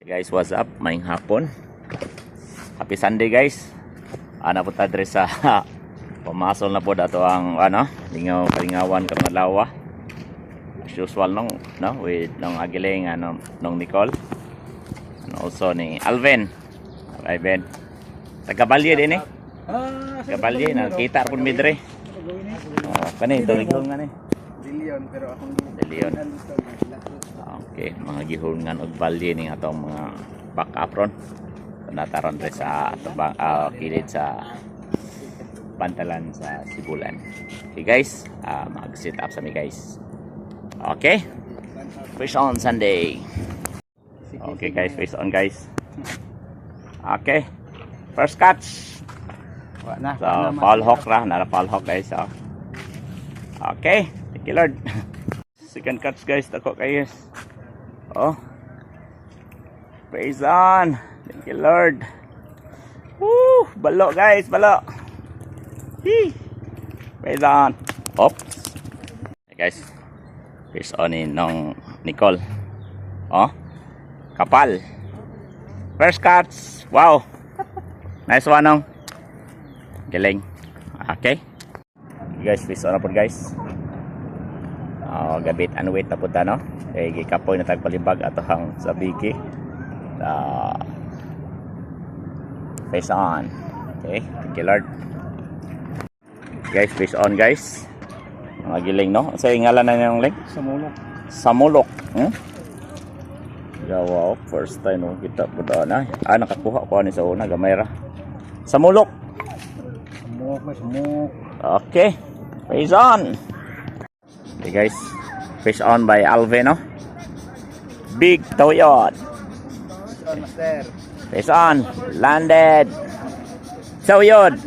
Guys, what's up? Maing hapon. Happy Sunday, guys. Ana po ta dre sa pumasol na po dato ang lingaw kalingawan karong adlaw. As usual with nung Agiling nung Nicole. And also ni Alvin. Alvin. Taga-Balye din eh. Taga-Balye na kita pun mi dre. Oh, kani tuligong nga ni. Dilion pero akong Dilion. Okay, mga gihungan og balye ning atong mga back apron. Nataron re sa kilid sa pantalan sa Sibulan. Okay guys, mag-sit up sa mi guys. Okay. Fish on Sunday. Okay guys, fish on guys. Okay. First catch. So, foul hook ra, nara foul hook guys. So. Okay, thank you Lord. Second catch guys, dako guys. Oh. Praise on. Thank you Lord. Woo, balo guys, balo. Hee. Praise on. Oops. Hey guys. Fish on in nung Nicole. Oh. Kapal. First catch. Wow. Nice one nung. Galing. Okay. Guys, fish on na po guys. Gabit and wait na po ta no. Kaya gikapoy na tagpalibag ato hang sa biki. Fish on. Okay, thank you Lord. Guys, fish on guys. Mga giling no. Sa ngalan na yung link? Samulok. Samulok. Wow, first time no kita po na. Nakakuha ko ni sa una gamay ra. Samulok. Samulok. Okay. Fish on. Okay guys, fish on by Alvin, no? Big Toyot. Master. Fish on, landed. Toyot.